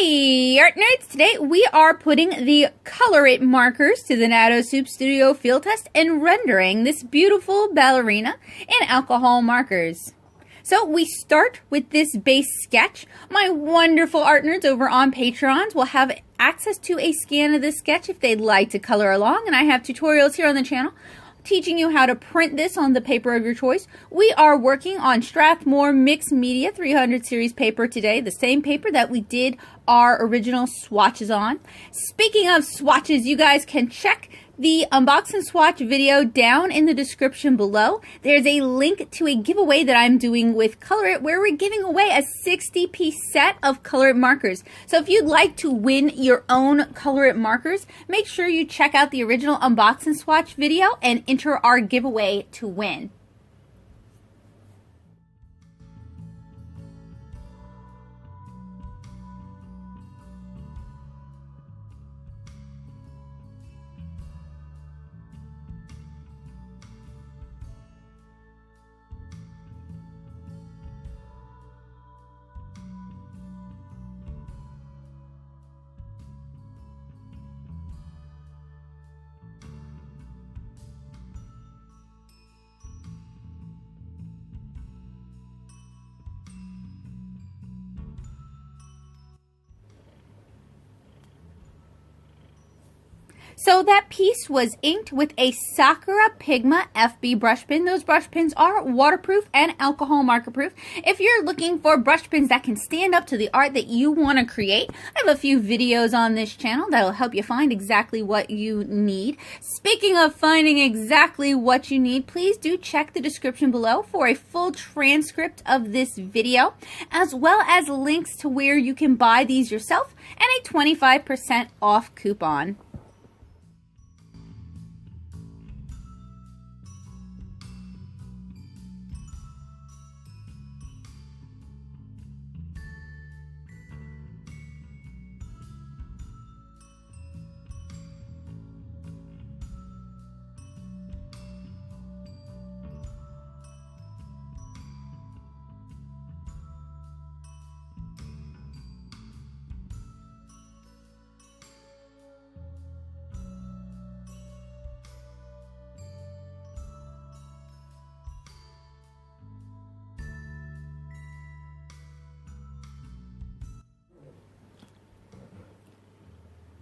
Hey art nerds, today we are putting the ColorIt markers to the Natto Soup Studio Fieldtest and rendering this beautiful ballerina in alcohol markers. So we start with this base sketch. My wonderful art nerds over on Patreon will have access to a scan of this sketch if they'd like to color along, and I have tutorials here on the channel teaching you how to print this on the paper of your choice. We are working on Strathmore Mixed Media 300 series paper today, the same paper that we did our original swatches on. Speaking of swatches, you guys can check the unbox and swatch video down in the description below. There's a link to a giveaway that I'm doing with ColorIt where we're giving away a 60-piece set of ColorIt markers. So if you'd like to win your own ColorIt markers, make sure you check out the original unbox and swatch video and enter our giveaway to win. So that piece was inked with a Sakura Pigma FB brush pen. Those brush pens are waterproof and alcohol marker proof. If you're looking for brush pens that can stand up to the art that you want to create, I have a few videos on this channel that'll help you find exactly what you need. Speaking of finding exactly what you need, please do check the description below for a full transcript of this video, as well as links to where you can buy these yourself and a 25% off coupon.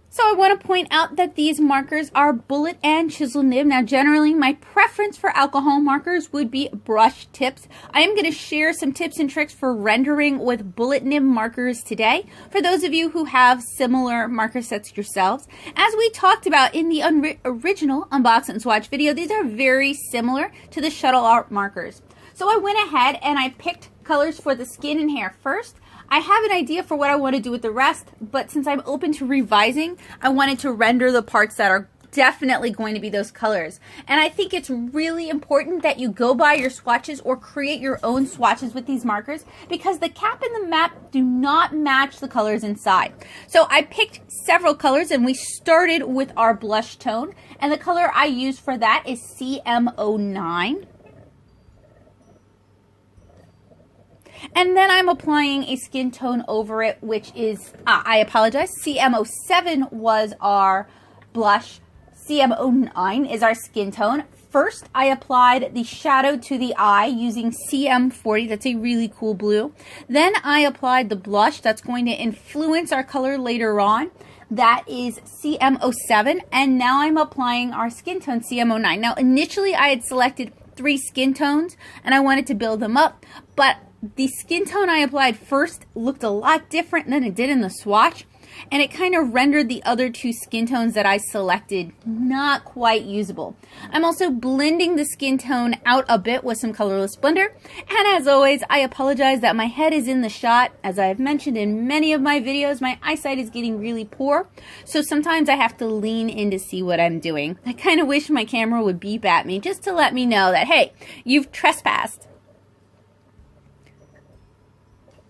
So I want to point out that these markers are bullet and chisel nib. Now generally my preference for alcohol markers would be brush tips. I am going to share some tips and tricks for rendering with bullet nib markers today for those of you who have similar marker sets yourselves. As we talked about in the original unbox and swatch video, these are very similar to the shuttle art markers. So I went ahead and I picked colors for the skin and hair first. I have an idea for what I want to do with the rest, but since I'm open to revising, I wanted to render the parts that are definitely going to be those colors. And I think it's really important that you go by your swatches or create your own swatches with these markers because the cap and the map do not match the colors inside. So I picked several colors and we started with our blush tone, and the color I used for that is CM09. And then I'm applying a skin tone over it, which is, I apologize, CM07 was our blush, CM09 is our skin tone. First, I applied the shadow to the eye using CM40, that's a really cool blue. Then I applied the blush that's going to influence our color later on. That is CM07, and now I'm applying our skin tone, CM09. Now, initially I had selected 3 skin tones, and I wanted to build them up, but the skin tone I applied first looked a lot different than it did in the swatch, and it kind of rendered the other 2 skin tones that I selected not quite usable. I'm also blending the skin tone out a bit with some colorless blender, and as always, I apologize that my head is in the shot. As I have mentioned in many of my videos, my eyesight is getting really poor, so sometimes I have to lean in to see what I'm doing. I kind of wish my camera would beep at me just to let me know that, hey, you've trespassed.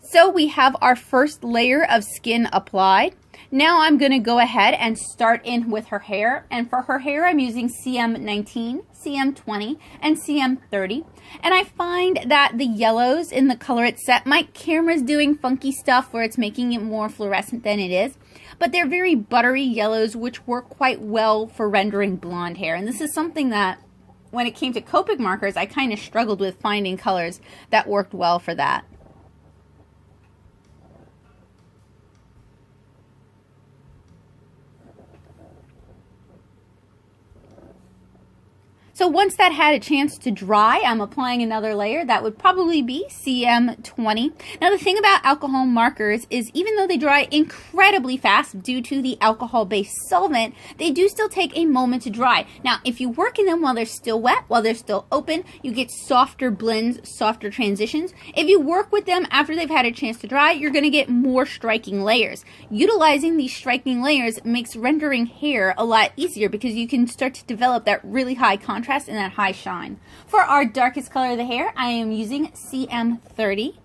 So we have our first layer of skin applied. Now I'm going to go ahead and start in with her hair. And for her hair, I'm using CM19, CM20, and CM30. And I find that the yellows in the ColorIt set, my camera's doing funky stuff where it's making it more fluorescent than it is. But they're very buttery yellows, which work quite well for rendering blonde hair. And this is something that, when it came to Copic markers, I kind of struggled with finding colors that worked well for that. So once that had a chance to dry, I'm applying another layer. That would probably be CM20. Now the thing about alcohol markers is even though they dry incredibly fast due to the alcohol-based solvent, they do still take a moment to dry. Now if you work in them while they're still wet, while they're still open, you get softer blends, softer transitions. If you work with them after they've had a chance to dry, you're going to get more striking layers. Utilizing these striking layers makes rendering hair a lot easier because you can start to develop that really high contrast and that high shine. For our darkest color of the hair, I am using CM30.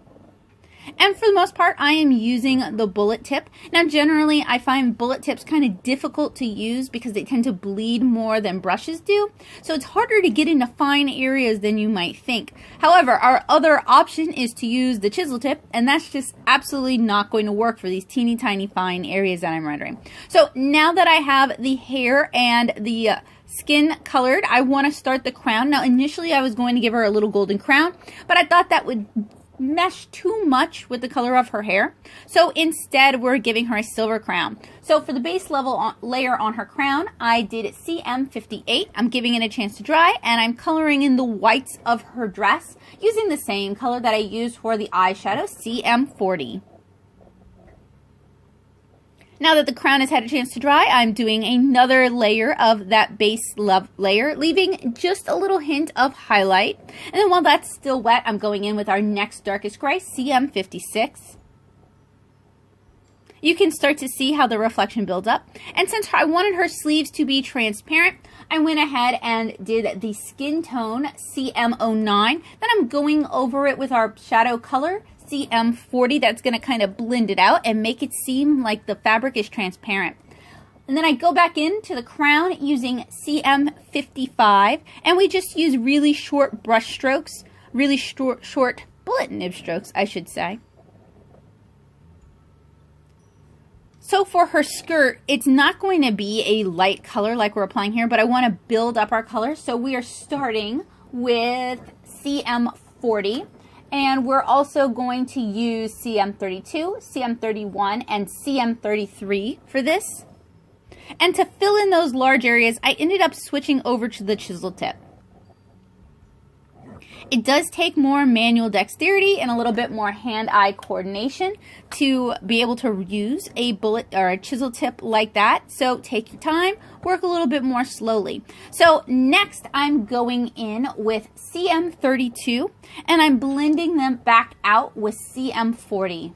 And for the most part, I am using the bullet tip. Now generally, I find bullet tips kind of difficult to use because they tend to bleed more than brushes do. So it's harder to get into fine areas than you might think. However, our other option is to use the chisel tip, and that's just absolutely not going to work for these teeny tiny fine areas that I'm rendering. So now that I have the hair and the skin colored, I want to start the crown. Now initially I was going to give her a little golden crown, but I thought that would mesh too much with the color of her hair. So instead we're giving her a silver crown. So for the base level layer on her crown, I did CM58. I'm giving it a chance to dry, and I'm coloring in the whites of her dress using the same color that I used for the eyeshadow, CM40. Now that the crown has had a chance to dry, I'm doing another layer of that base layer, leaving just a little hint of highlight. And then while that's still wet, I'm going in with our next darkest gray, CM56. You can start to see how the reflection builds up. And since I wanted her sleeves to be transparent, I went ahead and did the skin tone, CM09. Then I'm going over it with our shadow color, CM40. That's going to kind of blend it out and make it seem like the fabric is transparent. And then I go back into the crown using CM55, and we just use really short brush strokes, really short bullet nib strokes, I should say. So for her skirt, it's not going to be a light color like we're applying here, but I want to build up our color. So we are starting with CM40. And we're also going to use CM32, CM31, and CM33 for this. And to fill in those large areas, I ended up switching over to the chisel tip. It does take more manual dexterity and a little bit more hand-eye coordination to be able to use a bullet or a chisel tip like that. So take your time, work a little bit more slowly. So next I'm going in with CM32 and I'm blending them back out with CM40.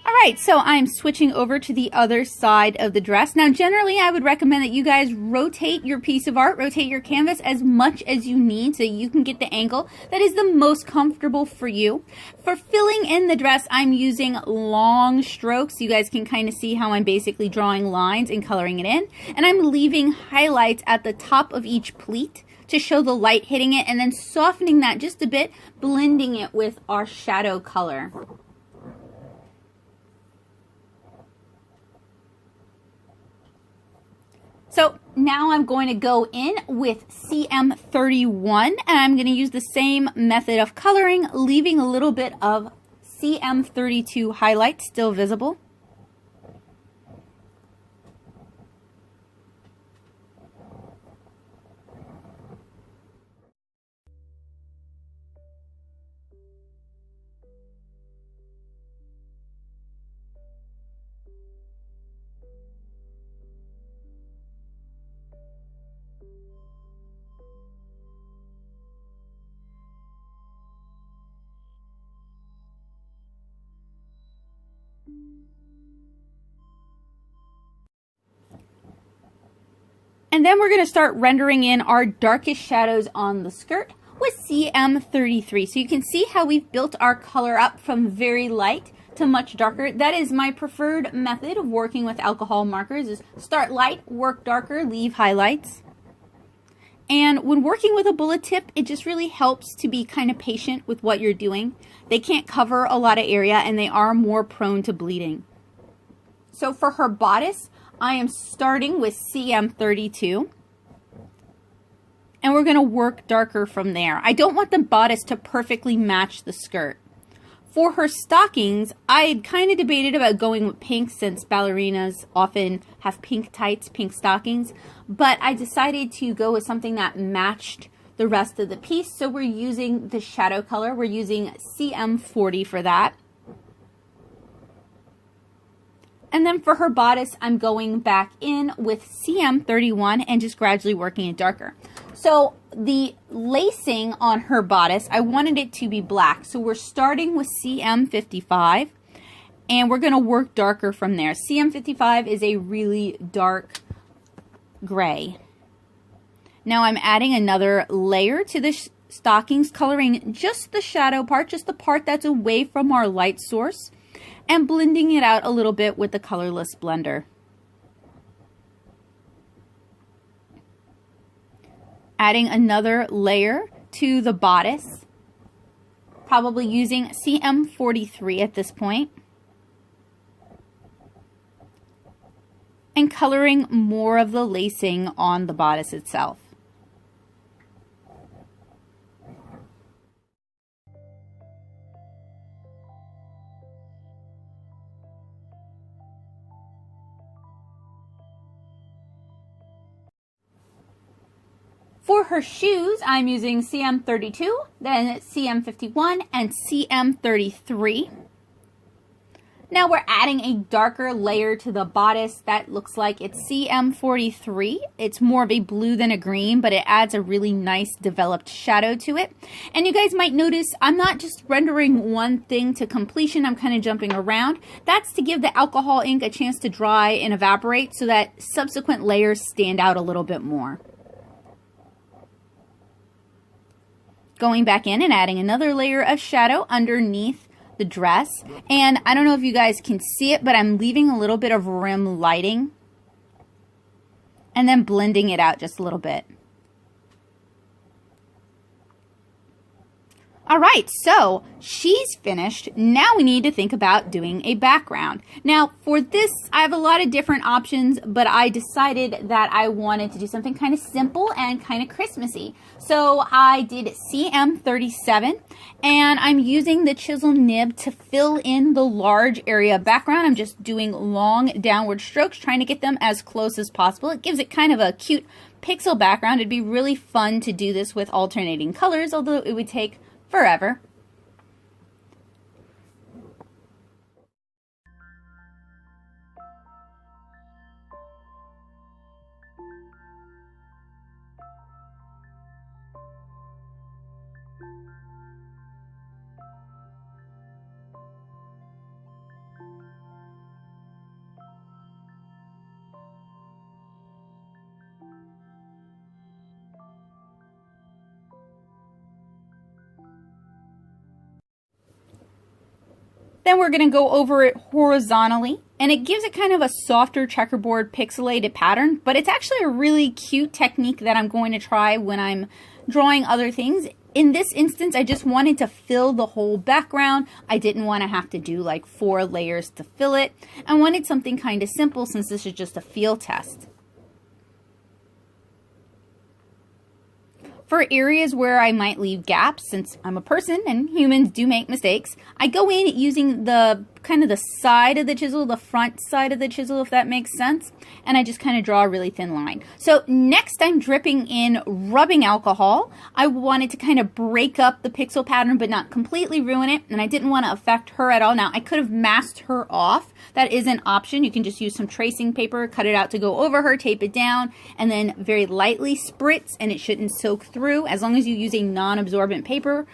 Alright, so I'm switching over to the other side of the dress. Now generally I would recommend that you guys rotate your piece of art, rotate your canvas as much as you need so you can get the angle that is the most comfortable for you. For filling in the dress, I'm using long strokes. You guys can kind of see how I'm basically drawing lines and coloring it in. And I'm leaving highlights at the top of each pleat to show the light hitting it, and then softening that just a bit, blending it with our shadow color. So now I'm going to go in with CM31 and I'm going to use the same method of coloring, leaving a little bit of CM32 highlight still visible. And then we're going to start rendering in our darkest shadows on the skirt with CM33. So you can see how we've built our color up from very light to much darker. That is my preferred method of working with alcohol markers, is start light, work darker, leave highlights. And when working with a bullet tip, it just really helps to be kind of patient with what you're doing. They can't cover a lot of area and they are more prone to bleeding. So for her bodice, I am starting with CM32 and we're going to work darker from there. I don't want the bodice to perfectly match the skirt. For her stockings, I had kind of debated about going with pink since ballerinas often have pink tights, pink stockings, but I decided to go with something that matched the rest of the piece. So we're using the shadow color. We're using CM40 for that. And then for her bodice, I'm going back in with CM31 and just gradually working it darker. So the lacing on her bodice, I wanted it to be black. So we're starting with CM55 and we're going to work darker from there. CM55 is a really dark gray. Now I'm adding another layer to the stockings, coloring just the shadow part, just the part that's away from our light source, and blending it out a little bit with the colorless blender. Adding another layer to the bodice, probably using CM43 at this point, and coloring more of the lacing on the bodice itself. For her shoes, I'm using CM32, then CM51, and CM33. Now we're adding a darker layer to the bodice that looks like it's CM43. It's more of a blue than a green, but it adds a really nice developed shadow to it. And you guys might notice I'm not just rendering one thing to completion, I'm kind of jumping around. That's to give the alcohol ink a chance to dry and evaporate so that subsequent layers stand out a little bit more. Going back in and adding another layer of shadow underneath the dress. And I don't know if you guys can see it, but I'm leaving a little bit of rim lighting and then blending it out just a little bit. All right, so she's finished. Now we need to think about doing a background. Now for this, I have a lot of different options, but I decided that I wanted to do something kind of simple and kind of Christmassy. So I did CM37 and I'm using the chisel nib to fill in the large area background. I'm just doing long downward strokes, trying to get them as close as possible. It gives it kind of a cute pixel background. It'd be really fun to do this with alternating colors, although it would take forever. Then we're going to go over it horizontally, and it gives it kind of a softer checkerboard pixelated pattern, but it's actually a really cute technique that I'm going to try when I'm drawing other things. In this instance, I just wanted to fill the whole background. I didn't want to have to do like 4 layers to fill it. I wanted something kind of simple since this is just a field test. For areas where I might leave gaps, since I'm a person and humans do make mistakes, I go in using the kind of the side of the chisel, the front side of the chisel, if that makes sense, and I just kind of draw a really thin line. So next I'm dripping in rubbing alcohol. I wanted to kind of break up the pixel pattern but not completely ruin it, and I didn't want to affect her at all. Now I could have masked her off. That is an option. You can just use some tracing paper, cut it out to go over her, tape it down, and then very lightly spritz, and it shouldn't soak through as long as you use a non-absorbent paper.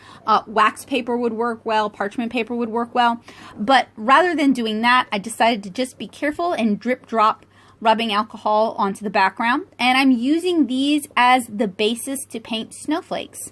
Wax paper would work well, parchment paper would work well, but rather than doing that, I decided to just be careful and drip drop rubbing alcohol onto the background, and I'm using these as the basis to paint snowflakes.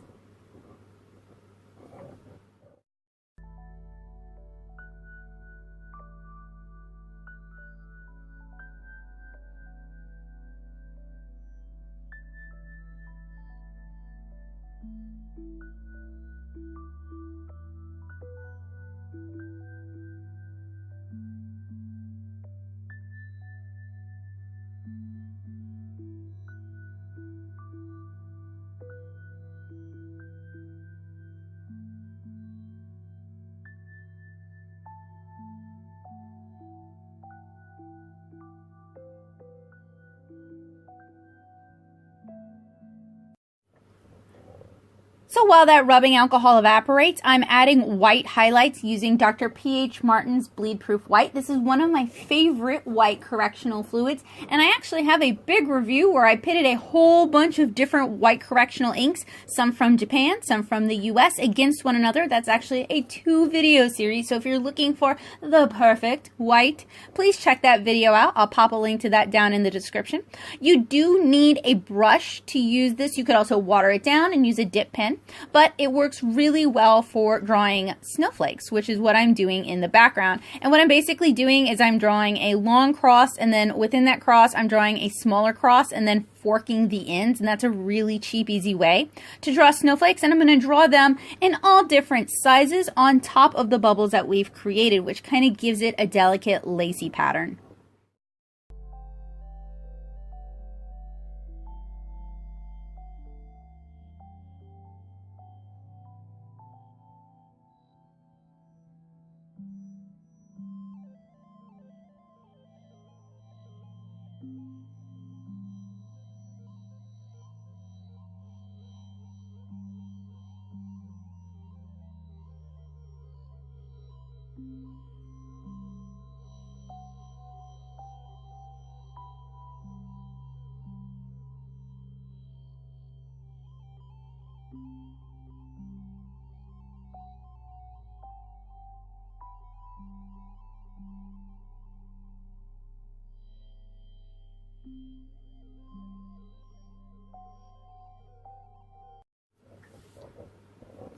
So while that rubbing alcohol evaporates, I'm adding white highlights using Dr. P.H. Martin's Bleed Proof White. This is one of my favorite white correctional fluids, and I actually have a big review where I pitted a whole bunch of different white correctional inks, some from Japan, some from the US, against one another. That's actually a 2-video series, so if you're looking for the perfect white, please check that video out. I'll pop a link to that down in the description. You do need a brush to use this. You could also water it down and use a dip pen, but it works really well for drawing snowflakes, which is what I'm doing in the background. And what I'm basically doing is I'm drawing a long cross, and then within that cross I'm drawing a smaller cross and then forking the ends, and that's a really cheap, easy way to draw snowflakes. And I'm going to draw them in all different sizes on top of the bubbles that we've created, which kind of gives it a delicate lacy pattern.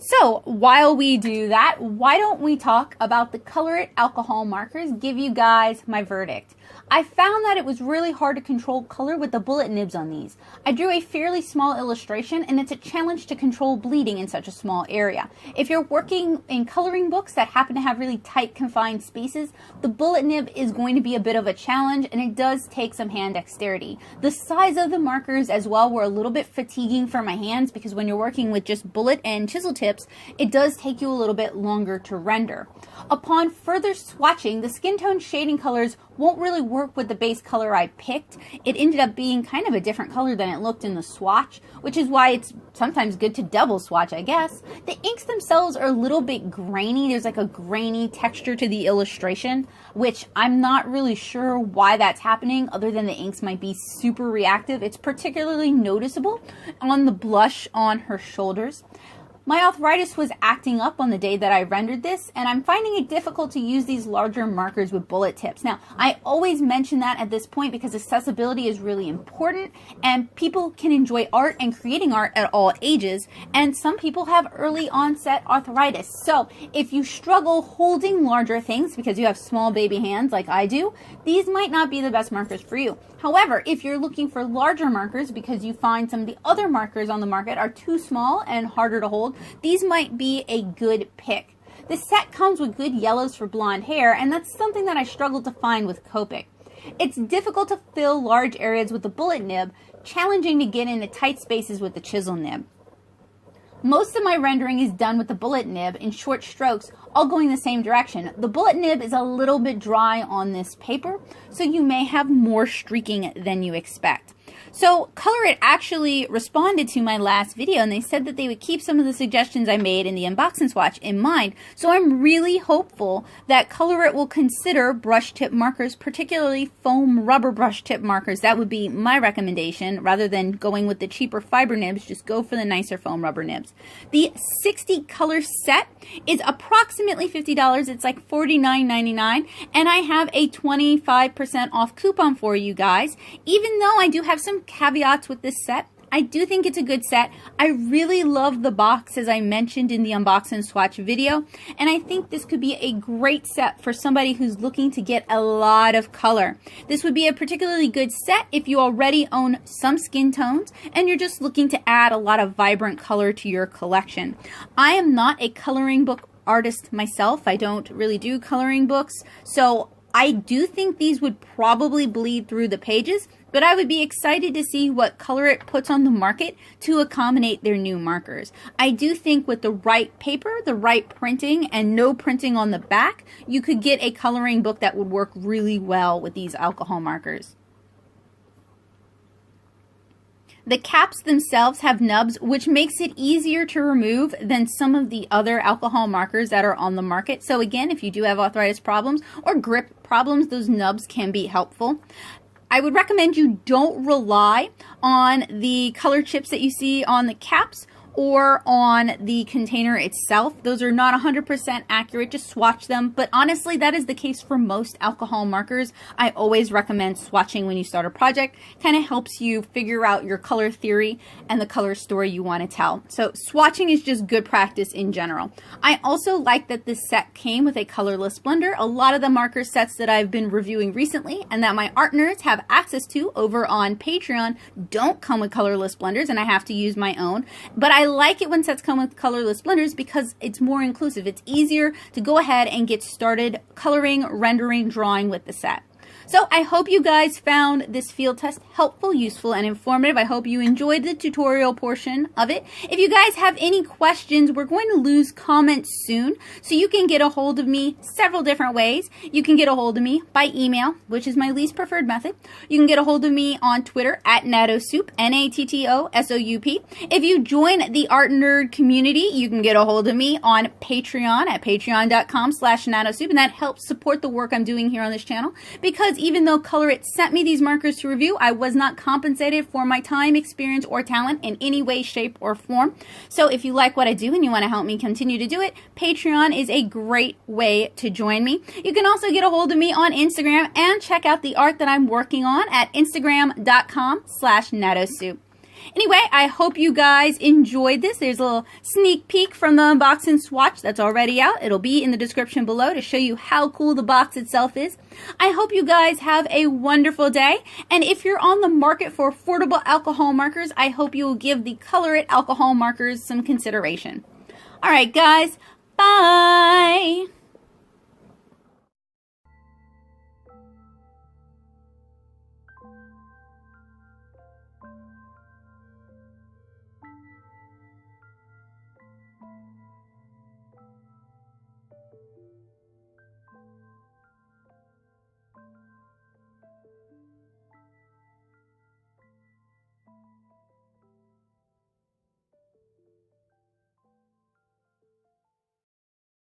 So while we do that, why don't we talk about the ColorIt alcohol markers, give you guys my verdict. I found that it was really hard to control color with the bullet nibs on these. I drew a fairly small illustration, and it's a challenge to control bleeding in such a small area. If you're working in coloring books that happen to have really tight confined spaces, the bullet nib is going to be a bit of a challenge, and it does take some hand dexterity. The size of the markers as well were a little bit fatiguing for my hands, because when you're working with just bullet and chisel tips, it does take you a little bit longer to render. Upon further swatching, the skin tone shading colors won't really work with the base color I picked. It ended up being kind of a different color than it looked in the swatch, which is why it's sometimes good to double swatch, I guess. The inks themselves are a little bit grainy. There's like a grainy texture to the illustration, which I'm not really sure why that's happening other than the inks might be super reactive. It's particularly noticeable on the blush on her shoulders. My arthritis was acting up on the day that I rendered this, and I'm finding it difficult to use these larger markers with bullet tips. Now, I always mention that at this point because accessibility is really important, and people can enjoy art and creating art at all ages, and some people have early onset arthritis. So if you struggle holding larger things because you have small baby hands like I do, these might not be the best markers for you. However, if you're looking for larger markers because you find some of the other markers on the market are too small and harder to hold, these might be a good pick. This set comes with good yellows for blonde hair, and that's something that I struggled to find with Copic. It's difficult to fill large areas with the bullet nib, challenging to get into tight spaces with the chisel nib. Most of my rendering is done with the bullet nib in short strokes, all going the same direction. The bullet nib is a little bit dry on this paper, so you may have more streaking than you expect. So ColorIt actually responded to my last video, and they said that they would keep some of the suggestions I made in the unboxing swatch in mind. So I'm really hopeful that ColorIt will consider brush tip markers, particularly foam rubber brush tip markers. That would be my recommendation. Rather than going with the cheaper fiber nibs, just go for the nicer foam rubber nibs. The 60 color set is approximately $50. It's like $49.99, and I have a 25% off coupon for you guys. Even though I do have some caveats with this set, I do think it's a good set. I really love the box, as I mentioned in the unboxing swatch video, and I think this could be a great set for somebody who's looking to get a lot of color. This would be a particularly good set if you already own some skin tones and you're just looking to add a lot of vibrant color to your collection. I am not a coloring book artist myself. I don't really do coloring books, so I do think these would probably bleed through the pages, but I would be excited to see what ColorIt puts on the market to accommodate their new markers. I do think with the right paper, the right printing, and no printing on the back, you could get a coloring book that would work really well with these alcohol markers. The caps themselves have nubs, which makes it easier to remove than some of the other alcohol markers that are on the market. So again, if you do have arthritis problems or grip problems, those nubs can be helpful. I would recommend you don't rely on the color chips that you see on the caps or on the container itself. Those are not 100% accurate. Just swatch them. But honestly, that is the case for most alcohol markers. I always recommend swatching when you start a project. Kind of helps you figure out your color theory and the color story you want to tell. So swatching is just good practice in general. I also like that this set came with a colorless blender. A lot of the marker sets that I've been reviewing recently and that my art nerds have access to over on Patreon don't come with colorless blenders, and I have to use my own. But I like it when sets come with colorless blenders because it's more inclusive. It's easier to go ahead and get started coloring, rendering, drawing with the set. So I hope you guys found this field test helpful, useful, and informative. I hope you enjoyed the tutorial portion of it. If you guys have any questions, we're going to lose comments soon, so you can get a hold of me several different ways. You can get a hold of me by email, which is my least preferred method. You can get a hold of me on Twitter at NattoSoup, N-A-T-T-O-S-O-U-P. If you join the art nerd community, you can get a hold of me on Patreon at patreon.com/NattoSoup, and that helps support the work I'm doing here on this channel, because even though ColorIt sent me these markers to review, I was not compensated for my time, experience, or talent in any way, shape, or form. So if you like what I do and you want to help me continue to do it, Patreon is a great way to join me. You can also get a hold of me on Instagram and check out the art that I'm working on at instagram.com/NattoSoup. Anyway, I hope you guys enjoyed this. There's a little sneak peek from the unboxing swatch that's already out. It'll be in the description below to show you how cool the box itself is. I hope you guys have a wonderful day. And if you're on the market for affordable alcohol markers, I hope you will give the ColorIt alcohol markers some consideration. All right, guys. Bye.